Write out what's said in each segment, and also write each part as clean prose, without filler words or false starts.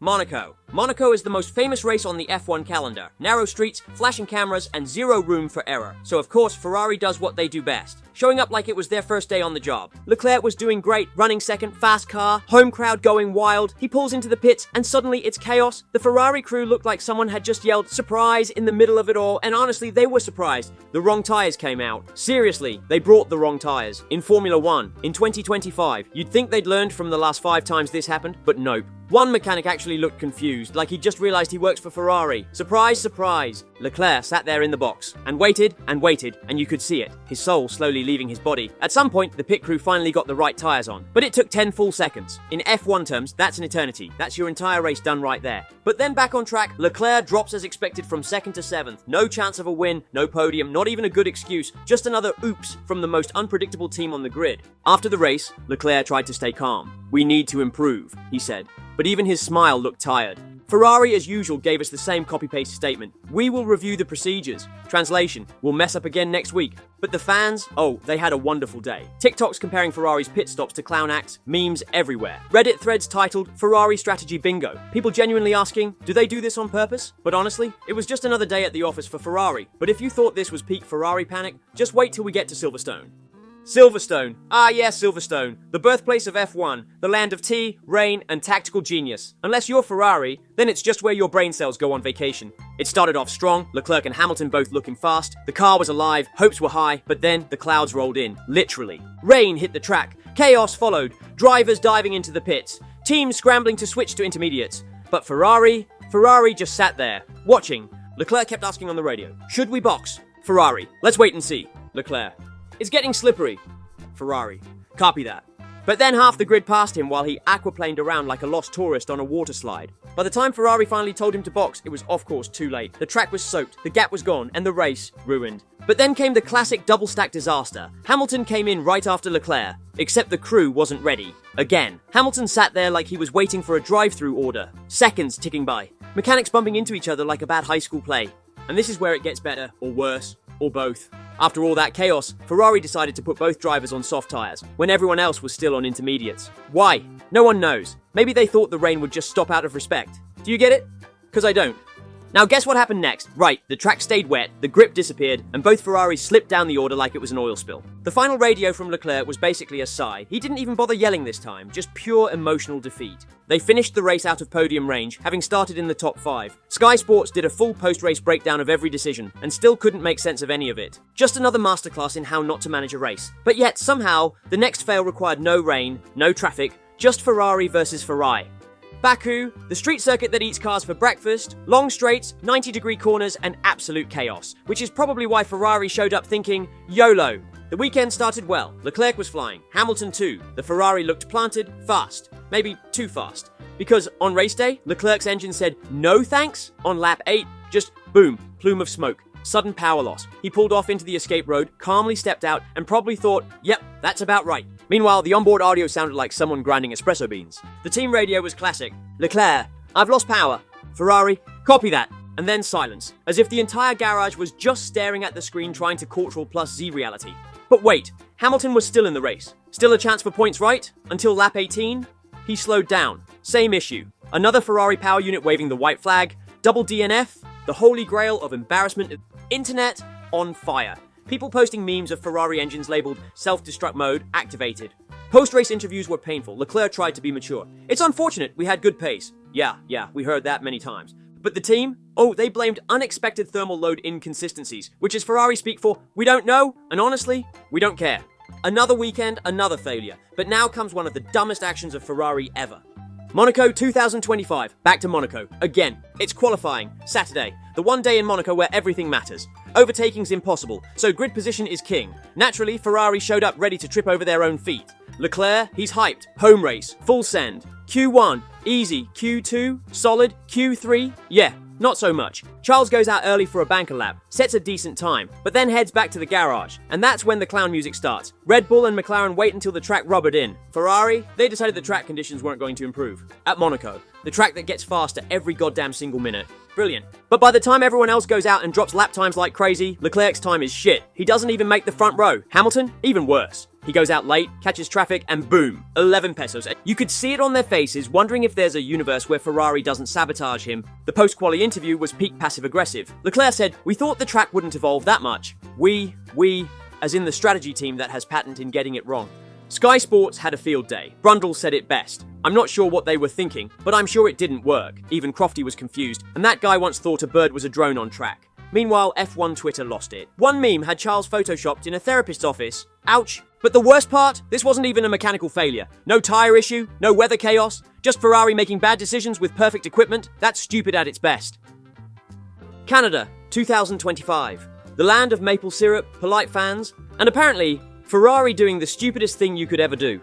Monaco. Monaco is the most famous race on the F1 calendar. Narrow streets, flashing cameras, and zero room for error. So of course, Ferrari does what they do best, showing up like it was their first day on the job. Leclerc was doing great, running second, fast car, home crowd going wild. He pulls into the pits and suddenly it's chaos. The Ferrari crew looked like someone had just yelled surprise in the middle of it all, and honestly, they were surprised. The wrong tires came out. Seriously, they brought the wrong tires. In Formula 1, in 2025, you'd think they'd learned from the last 5 times this happened, but nope. One mechanic actually looked confused, like he'd just realized he works for Ferrari. Surprise, surprise. Leclerc sat there in the box and waited, and you could see it, his soul slowly leaving his body. At some point, the pit crew finally got the right tires on, but it took 10 full seconds. In F1 terms, that's an eternity. That's your entire race done right there. But then back on track, Leclerc drops as expected from 2nd to 7th. No chance of a win, no podium, not even a good excuse, just another oops from the most unpredictable team on the grid. After the race, Leclerc tried to stay calm. "We need to improve," he said. But even his smile looked tired. Ferrari, as usual, gave us the same copy-paste statement. "We will review the procedures." Translation, "We'll mess up again next week." But the fans, oh, they had a wonderful day. TikToks comparing Ferrari's pit stops to clown acts, memes everywhere. Reddit threads titled, "Ferrari Strategy Bingo." People genuinely asking, do they do this on purpose? But honestly, it was just another day at the office for Ferrari. But if you thought this was peak Ferrari panic, just wait till we get to Silverstone. Silverstone. Ah yes, Silverstone. The birthplace of F1. The land of tea, rain, and tactical genius. Unless you're Ferrari, then it's just where your brain cells go on vacation. It started off strong, Leclerc and Hamilton both looking fast. The car was alive, hopes were high, but then the clouds rolled in. Literally. Rain hit the track. Chaos followed. Drivers diving into the pits. Teams scrambling to switch to intermediates. But Ferrari just sat there, watching. Leclerc kept asking on the radio, "Should we box?" Ferrari, "Let's wait and see." Leclerc, "It's getting slippery." Ferrari, "Copy that." But then half the grid passed him while he aquaplaned around like a lost tourist on a water slide. By the time Ferrari finally told him to box, it was of course too late. The track was soaked, the gap was gone, and the race ruined. But then came the classic double-stack disaster. Hamilton came in right after Leclerc, except the crew wasn't ready. Again, Hamilton sat there like he was waiting for a drive-through order. Seconds ticking by. Mechanics bumping into each other like a bad high school play. And this is where it gets better, or worse, or both. After all that chaos, Ferrari decided to put both drivers on soft tyres, when everyone else was still on intermediates. Why? No one knows. Maybe they thought the rain would just stop out of respect. Do you get it? 'Cause I don't. Now guess what happened next? Right, the track stayed wet, the grip disappeared, and both Ferraris slipped down the order like it was an oil spill. The final radio from Leclerc was basically a sigh. He didn't even bother yelling this time, just pure emotional defeat. They finished the race out of podium range, having started in the top 5. Sky Sports did a full post-race breakdown of every decision, and still couldn't make sense of any of it. Just another masterclass in how not to manage a race. But yet, somehow, the next fail required no rain, no traffic, just Ferrari versus Ferrari. Baku, the street circuit that eats cars for breakfast, long straights, 90-degree corners, and absolute chaos. Which is probably why Ferrari showed up thinking, YOLO. The weekend started well. Leclerc was flying. Hamilton too. The Ferrari looked planted, fast. Maybe too fast. Because on race day, Leclerc's engine said no thanks. On lap 8, just boom, plume of smoke. Sudden power loss. He pulled off into the escape road, calmly stepped out, and probably thought, yep, that's about right. Meanwhile, the onboard audio sounded like someone grinding espresso beans. The team radio was classic. Leclerc, "I've lost power." Ferrari, "Copy that." And then silence, as if the entire garage was just staring at the screen trying to Ctrl plus Z reality. But wait, Hamilton was still in the race. Still a chance for points, right? Until lap 18? He slowed down. Same issue. Another Ferrari power unit waving the white flag. Double DNF. The holy grail of embarrassment. Internet on fire. People posting memes of Ferrari engines labeled self-destruct mode activated. Post-race interviews were painful. Leclerc tried to be mature. "It's unfortunate we had good pace." Yeah, we heard that many times. But the team? Oh, they blamed unexpected thermal load inconsistencies, which is Ferrari speak for, "We don't know, and honestly, we don't care." Another weekend, another failure. But now comes one of the dumbest actions of Ferrari ever. Monaco 2025. Back to Monaco. Again. It's qualifying. Saturday. The one day in Monaco where everything matters. Overtaking's impossible, so grid position is king. Naturally, Ferrari showed up ready to trip over their own feet. Leclerc, he's hyped. Home race. Full send. Q1. Easy. Q2. Solid. Q3. Yeah. Not so much. Charles goes out early for a banker lap, sets a decent time, but then heads back to the garage. And that's when the clown music starts. Red Bull and McLaren wait until the track rubbered in. Ferrari, they decided the track conditions weren't going to improve. At Monaco, the track that gets faster every goddamn single minute. Brilliant. But by the time everyone else goes out and drops lap times like crazy, Leclerc's time is shit. He doesn't even make the front row. Hamilton, even worse. He goes out late, catches traffic, and boom, 11 pesos. You could see it on their faces, wondering if there's a universe where Ferrari doesn't sabotage him. The post-quali interview was peak passive-aggressive. Leclerc said, "We thought the track wouldn't evolve that much. We, as in the strategy team that has patent in getting it wrong." Sky Sports had a field day. Brundle said it best. "I'm not sure what they were thinking, but I'm sure it didn't work." Even Crofty was confused, and that guy once thought a bird was a drone on track. Meanwhile, F1 Twitter lost it. One meme had Charles photoshopped in a therapist's office. Ouch. But the worst part? This wasn't even a mechanical failure. No tyre issue, no weather chaos, just Ferrari making bad decisions with perfect equipment. That's stupid at its best. Canada, 2025. The land of maple syrup, polite fans, and apparently, Ferrari doing the stupidest thing you could ever do.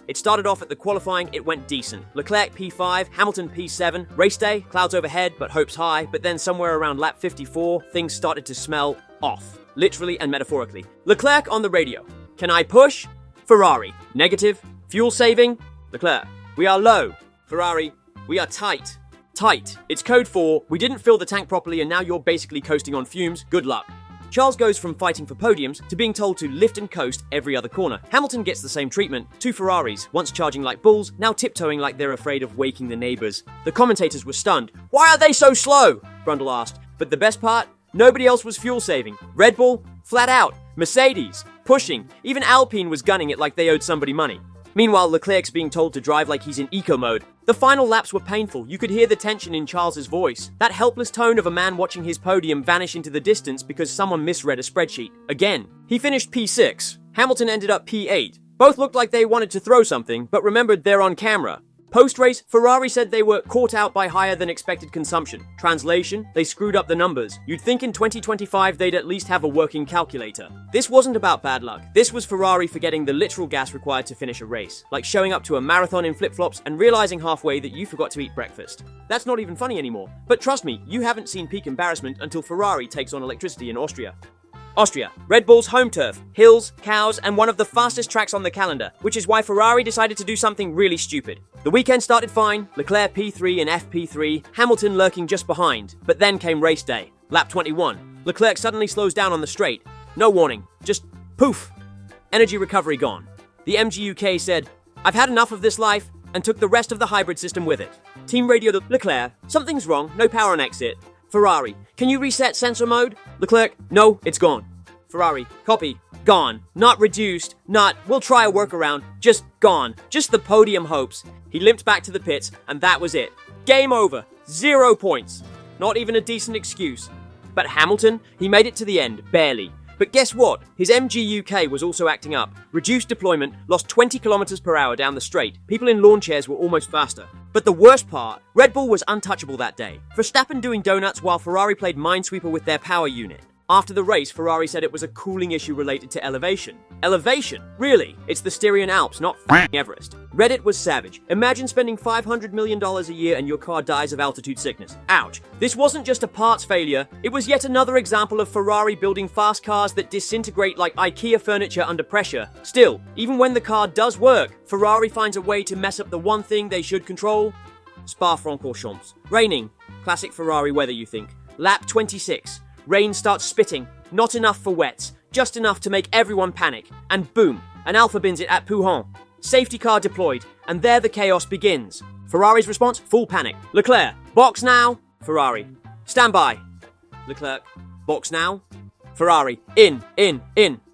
It started off at the qualifying, it went decent. Leclerc P5, Hamilton P7, race day, clouds overhead, but hopes high, but then somewhere around lap 54, things started to smell off. Literally and metaphorically. Leclerc on the radio. "Can I push?" Ferrari. "Negative. Fuel saving?" Leclerc. "We are low." Ferrari. "We are tight." Tight. It's code for, "We didn't fill the tank properly and now you're basically coasting on fumes. Good luck." Charles goes from fighting for podiums to being told to lift and coast every other corner. Hamilton gets the same treatment. Two Ferraris, once charging like bulls, now tiptoeing like they're afraid of waking the neighbors. The commentators were stunned. "Why are they so slow?" Brundle asked. But the best part? Nobody else was fuel saving. Red Bull? Flat out. Mercedes? Pushing. Even Alpine was gunning it like they owed somebody money. Meanwhile, Leclerc's being told to drive like he's in eco mode. The final laps were painful. You could hear the tension in Charles's voice. That helpless tone of a man watching his podium vanish into the distance because someone misread a spreadsheet. Again. He finished P6. Hamilton ended up P8. Both looked like they wanted to throw something, but remembered they're on camera. Post-race, Ferrari said they were caught out by higher than expected consumption. Translation, they screwed up the numbers. You'd think in 2025 they'd at least have a working calculator. This wasn't about bad luck. This was Ferrari forgetting the literal gas required to finish a race. Like showing up to a marathon in flip-flops and realizing halfway that you forgot to eat breakfast. That's not even funny anymore. But trust me, you haven't seen peak embarrassment until Ferrari takes on electricity in Austria. Austria, Red Bull's home turf, hills, cows, and one of the fastest tracks on the calendar, which is why Ferrari decided to do something really stupid. The weekend started fine, Leclerc P3 and FP3, Hamilton lurking just behind, but then came race day, lap 21. Leclerc suddenly slows down on the straight. No warning, just poof. Energy recovery gone. The MGUK said, "I've had enough of this life," and took the rest of the hybrid system with it. Team radio to Leclerc, "Something's wrong, no power on exit." Ferrari, "Can you reset sensor mode?" Leclerc, "No, it's gone." Ferrari, "Copy. Gone. Not reduced. Not, we'll try a workaround. Just gone. Just the podium hopes." He limped back to the pits, and that was it. Game over. 0 points. Not even a decent excuse. But Hamilton, he made it to the end, barely. But guess what? His MGUK was also acting up. Reduced deployment, lost 20 kilometers per hour down the straight. People in lawn chairs were almost faster. But the worst part, Red Bull was untouchable that day. Verstappen doing donuts while Ferrari played Minesweeper with their power unit. After the race, Ferrari said it was a cooling issue related to elevation. Elevation? Really? It's the Styrian Alps, not f***ing Everest. Reddit was savage. Imagine spending $500 million a year and your car dies of altitude sickness. Ouch. This wasn't just a parts failure, it was yet another example of Ferrari building fast cars that disintegrate like IKEA furniture under pressure. Still, even when the car does work, Ferrari finds a way to mess up the one thing they should control. Spa-Francorchamps. Raining. Classic Ferrari weather, you think. Lap 26. Rain starts spitting, not enough for wets, just enough to make everyone panic, and boom, an Alpha bins it at Pouhon. Safety car deployed, and there the chaos begins. Ferrari's response, full panic. Leclerc, box now. Ferrari, stand by. Leclerc, box now. Ferrari, in,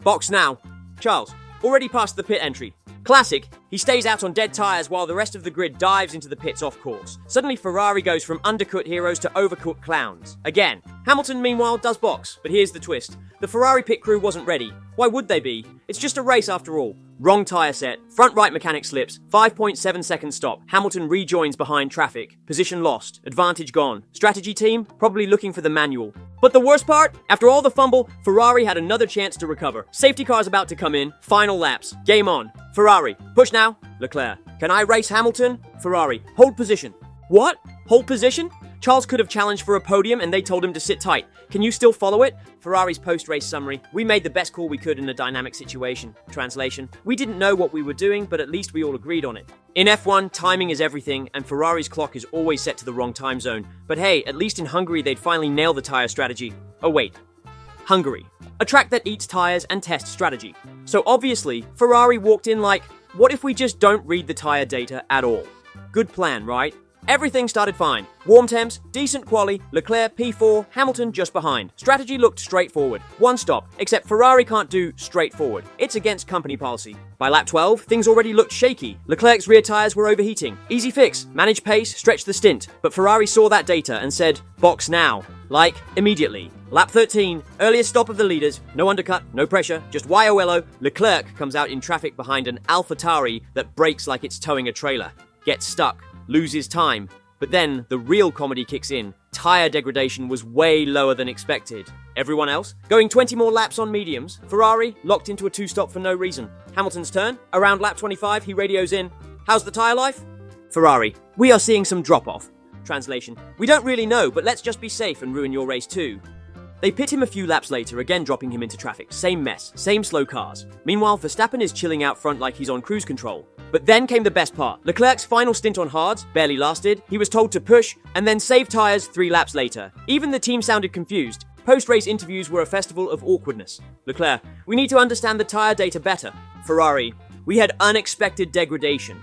box now. Charles, already past the pit entry. Classic, he stays out on dead tyres while the rest of the grid dives into the pits off course. Suddenly Ferrari goes from undercut heroes to overcooked clowns. Again. Hamilton meanwhile does box, but here's the twist. The Ferrari pit crew wasn't ready. Why would they be? It's just a race after all. Wrong tyre set, front right mechanic slips, 5.7 second stop. Hamilton rejoins behind traffic. Position lost, advantage gone. Strategy team, probably looking for the manual. But the worst part? After all the fumble, Ferrari had another chance to recover. Safety car's about to come in, final laps. Game on. Ferrari, push now. Leclerc, can I race Hamilton? Ferrari, hold position. What? Hold position? Charles could have challenged for a podium and they told him to sit tight. Can you still follow it? Ferrari's post-race summary. We made the best call we could in a dynamic situation. Translation. We didn't know what we were doing, but at least we all agreed on it. In F1, timing is everything, and Ferrari's clock is always set to the wrong time zone. But hey, at least in Hungary they'd finally nail the tyre strategy. Oh wait. Hungary. A track that eats tyres and tests strategy. So obviously, Ferrari walked in like, what if we just don't read the tyre data at all? Good plan, right? Everything started fine. Warm temps, decent quali, Leclerc P4, Hamilton just behind. Strategy looked straightforward. One stop, except Ferrari can't do straightforward. It's against company policy. By lap 12, things already looked shaky. Leclerc's rear tyres were overheating. Easy fix, manage pace, stretch the stint. But Ferrari saw that data and said, box now. Like, immediately. Lap 13, earliest stop of the leaders, no undercut, no pressure, just YOLO. Leclerc comes out in traffic behind an AlphaTauri that brakes like it's towing a trailer. Gets stuck. Loses time. But then the real comedy kicks in. Tyre degradation was way lower than expected. Everyone else? Going 20 more laps on mediums. Ferrari locked into a two-stop for no reason. Hamilton's turn. Around lap 25, he radios in. How's the tyre life? Ferrari. We are seeing some drop-off. Translation. We don't really know, but let's just be safe and ruin your race too. They pit him a few laps later, again dropping him into traffic. Same mess, same slow cars. Meanwhile, Verstappen is chilling out front like he's on cruise control. But then came the best part. Leclerc's final stint on hards barely lasted. He was told to push and then save tyres 3 laps later. Even the team sounded confused. Post-race interviews were a festival of awkwardness. Leclerc, we need to understand the tyre data better. Ferrari, we had unexpected degradation.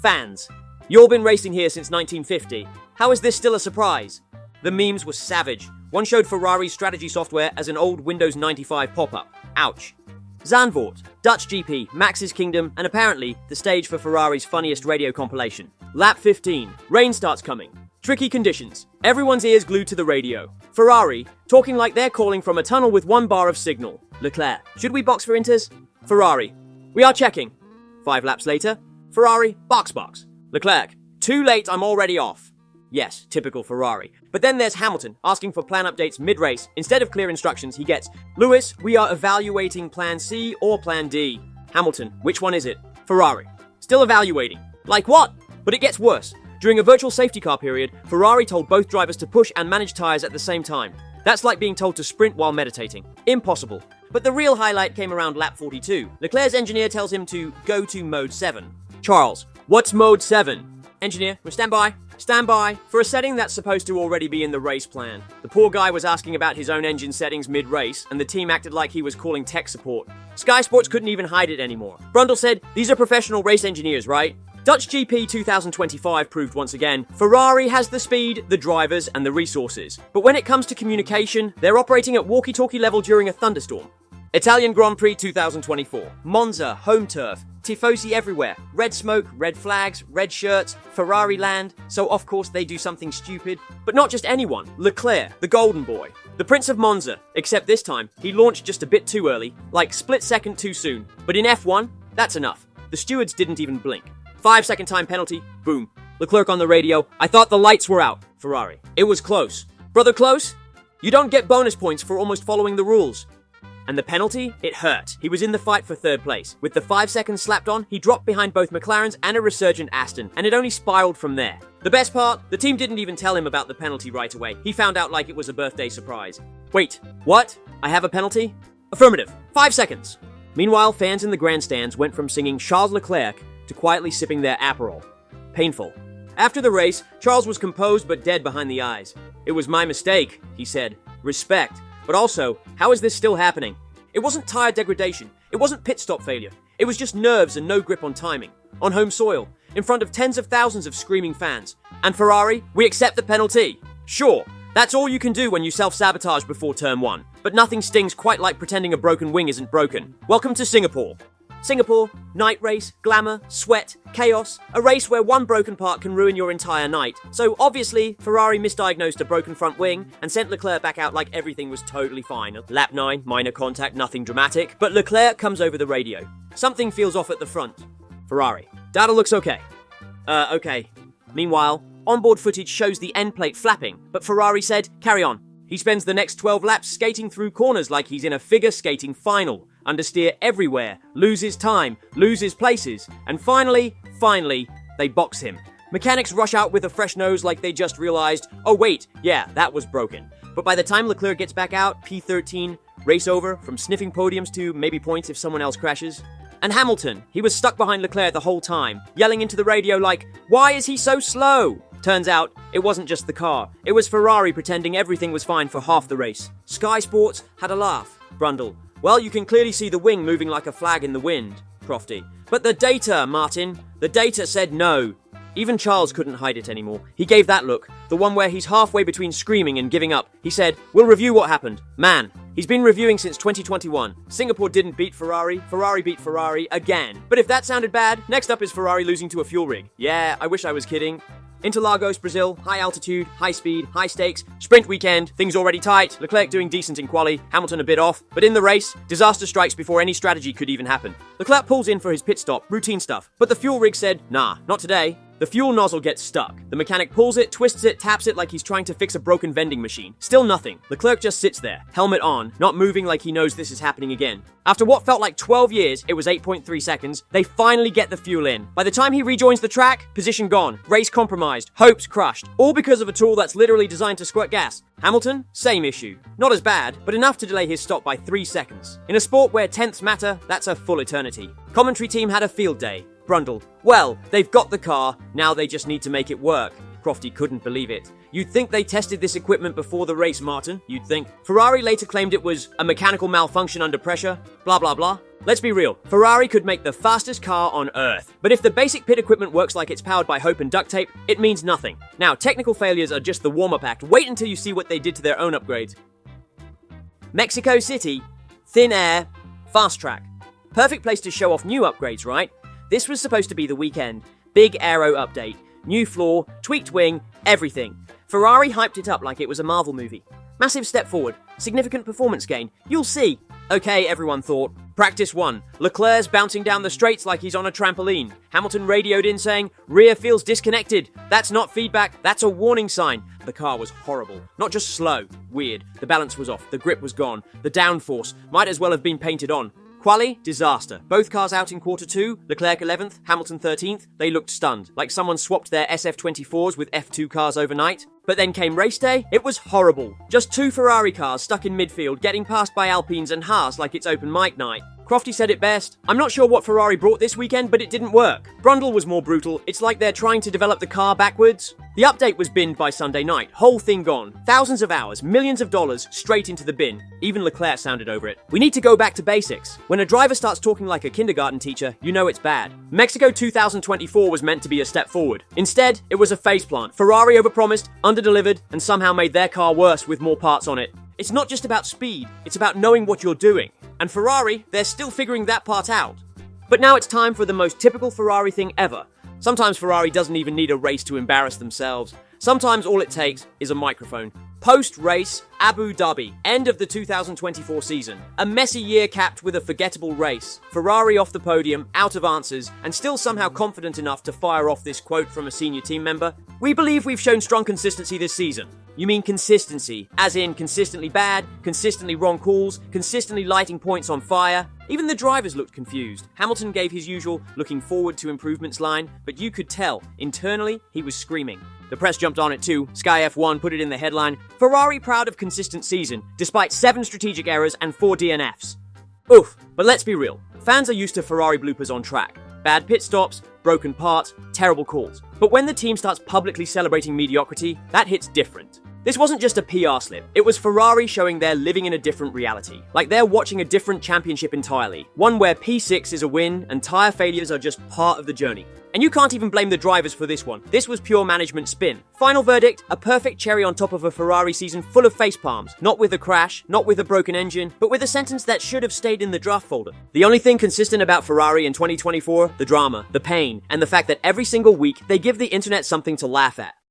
Fans, you all been racing here since 1950. How is this still a surprise? The memes were savage. One showed Ferrari's strategy software as an old Windows 95 pop-up. Ouch. Zandvoort, Dutch GP, Max's Kingdom, and apparently the stage for Ferrari's funniest radio compilation. Lap 15, rain starts coming. Tricky conditions. Everyone's ears glued to the radio. Ferrari, talking like they're calling from a tunnel with 1 bar of signal. Leclerc, should we box for inters? Ferrari, we are checking. 5 laps later, Ferrari, box. Leclerc, too late, I'm already off. Yes, typical Ferrari. But then there's Hamilton, asking for plan updates mid-race. Instead of clear instructions, he gets, Lewis, we are evaluating plan C or plan D. Hamilton, which one is it? Ferrari. Still evaluating. Like what? But it gets worse. During a virtual safety car period, Ferrari told both drivers to push and manage tyres at the same time. That's like being told to sprint while meditating. Impossible. But the real highlight came around lap 42. Leclerc's engineer tells him to go to mode 7. Charles, what's mode 7? Engineer, stand by. Stand by for a setting that's supposed to already be in the race plan. The poor guy was asking about his own engine settings mid-race, and the team acted like he was calling tech support. Sky Sports couldn't even hide it anymore. Brundle said, these are professional race engineers, right? Dutch GP 2025 proved once again, Ferrari has the speed, the drivers, and the resources. But when it comes to communication, they're operating at walkie-talkie level during a thunderstorm. Italian Grand Prix 2024. Monza, home turf. Tifosi everywhere. Red smoke, red flags, red shirts, Ferrari land. So of course they do something stupid. But not just anyone. Leclerc, the golden boy. The Prince of Monza. Except this time, he launched just a bit too early. Like split second too soon. But in F1, that's enough. The stewards didn't even blink. 5-second time penalty. Boom. Leclerc on the radio. I thought the lights were out. Ferrari. It was close. Brother close? You don't get bonus points for almost following the rules. And the penalty? It hurt. He was in the fight for 3rd place. With the 5 seconds slapped on, he dropped behind both McLaren's and a resurgent Aston, and it only spiraled from there. The best part? The team didn't even tell him about the penalty right away. He found out like it was a birthday surprise. Wait, what? I have a penalty? Affirmative. 5 seconds. Meanwhile, fans in the grandstands went from singing Charles Leclerc to quietly sipping their Aperol. Painful. After the race, Charles was composed but dead behind the eyes. It was my mistake, he said. Respect. But also, how is this still happening? It wasn't tyre degradation. It wasn't pit stop failure. It was just nerves and no grip on timing. On home soil, in front of tens of thousands of screaming fans. And Ferrari, we accept the penalty. Sure, that's all you can do when you self-sabotage before turn 1. But nothing stings quite like pretending a broken wing isn't broken. Welcome to Singapore. Singapore, night race, glamour, sweat, chaos, a race where one broken part can ruin your entire night. So obviously, Ferrari misdiagnosed a broken front wing and sent Leclerc back out like everything was totally fine. Lap 9, minor contact, nothing dramatic, but Leclerc comes over the radio. Something feels off at the front. Ferrari, data looks okay. Okay. Meanwhile, onboard footage shows the end plate flapping, but Ferrari said, carry on. He spends the next 12 laps skating through corners like he's in a figure skating final. Understeer everywhere, loses time, loses places, and finally, they box him. Mechanics rush out with a fresh nose like they just realized, oh wait, yeah, that was broken. But by the time Leclerc gets back out, P13, race over, from sniffing podiums to maybe points if someone else crashes. And Hamilton, he was stuck behind Leclerc the whole time, yelling into the radio like, why is he so slow? Turns out, it wasn't just the car. It was Ferrari pretending everything was fine for half the race. Sky Sports had a laugh. Brundle, well, you can clearly see the wing moving like a flag in the wind. Crofty, but the data, Martin, the data said no. Even Charles couldn't hide it anymore. He gave that look, the one where he's halfway between screaming and giving up. He said, we'll review what happened. Man, he's been reviewing since 2021. Singapore didn't beat Ferrari, Ferrari beat Ferrari again. But if that sounded bad, next up is Ferrari losing to a fuel rig. Yeah, I wish I was kidding. Interlagos, Brazil, high altitude, high speed, high stakes, sprint weekend, things already tight, Leclerc doing decent in quali, Hamilton a bit off, but in the race, disaster strikes before any strategy could even happen. Leclerc pulls in for his pit stop, routine stuff, but the fuel rig said, nah, not today. The fuel nozzle gets stuck. The mechanic pulls it, twists it, taps it like he's trying to fix a broken vending machine. Still nothing. Leclerc just sits there, helmet on, not moving like he knows this is happening again. After what felt like 12 years, it was 8.3 seconds, they finally get the fuel in. By the time he rejoins the track, position gone, race compromised, hopes crushed, all because of a tool that's literally designed to squirt gas. Hamilton, same issue. Not as bad, but enough to delay his stop by 3 seconds. In a sport where tenths matter, that's a full eternity. Commentary team had a field day. Brundle, well, they've got the car, now they just need to make it work. Crofty couldn't believe it. You'd think they tested this equipment before the race, Martin, you'd think. Ferrari later claimed it was a mechanical malfunction under pressure, blah blah blah. Let's be real, Ferrari could make the fastest car on Earth. But if the basic pit equipment works like it's powered by hope and duct tape, it means nothing. Now, technical failures are just the warm-up act. Wait until you see what they did to their own upgrades. Mexico City, thin air, fast track. Perfect place to show off new upgrades, right? This was supposed to be the weekend. Big aero update. New floor, tweaked wing, everything. Ferrari hyped it up like it was a Marvel movie. Massive step forward. Significant performance gain. You'll see. Okay, everyone thought. Practice 1. Leclerc's bouncing down the straights like he's on a trampoline. Hamilton radioed in saying, rear feels disconnected. That's not feedback, that's a warning sign. The car was horrible. Not just slow. Weird. The balance was off. The grip was gone. The downforce might as well have been painted on. Quali, disaster. Both cars out in quarter 2, Leclerc 11th, Hamilton 13th. They looked stunned, like someone swapped their SF24s with F2 cars overnight. But then came race day, it was horrible. Just 2 Ferrari cars stuck in midfield, getting passed by Alpines and Haas like it's open mic night. Crofty said it best. I'm not sure what Ferrari brought this weekend, but it didn't work. Brundle was more brutal. It's like they're trying to develop the car backwards. The update was binned by Sunday night. Whole thing gone. Thousands of hours, millions of dollars, straight into the bin. Even Leclerc sounded over it. We need to go back to basics. When a driver starts talking like a kindergarten teacher, you know it's bad. Mexico 2024 was meant to be a step forward. Instead, it was a faceplant. Ferrari overpromised, underdelivered, and somehow made their car worse with more parts on it. It's not just about speed, it's about knowing what you're doing. And Ferrari, they're still figuring that part out. But now it's time for the most typical Ferrari thing ever. Sometimes Ferrari doesn't even need a race to embarrass themselves. Sometimes all it takes is a microphone. Post-race, Abu Dhabi, end of the 2024 season. A messy year capped with a forgettable race. Ferrari off the podium, out of answers, and still somehow confident enough to fire off this quote from a senior team member. We believe we've shown strong consistency this season. You mean consistency, as in consistently bad, consistently wrong calls, consistently lighting points on fire? Even the drivers looked confused. Hamilton gave his usual looking forward to improvements line, but you could tell, internally, he was screaming. The press jumped on it too. Sky F1 put it in the headline, Ferrari proud of consistent season, despite 7 strategic errors and 4 DNFs. Oof, but let's be real. Fans are used to Ferrari bloopers on track. Bad pit stops, broken parts, terrible calls. But when the team starts publicly celebrating mediocrity, that hits different. This wasn't just a PR slip, it was Ferrari showing they're living in a different reality. Like they're watching a different championship entirely. One where P6 is a win and tyre failures are just part of the journey. And you can't even blame the drivers for this one. This was pure management spin. Final verdict, a perfect cherry on top of a Ferrari season full of facepalms. Not with a crash, not with a broken engine, but with a sentence that should have stayed in the draft folder. The only thing consistent about Ferrari in 2024, the drama, the pain, and the fact that every single week they give the internet something to laugh at.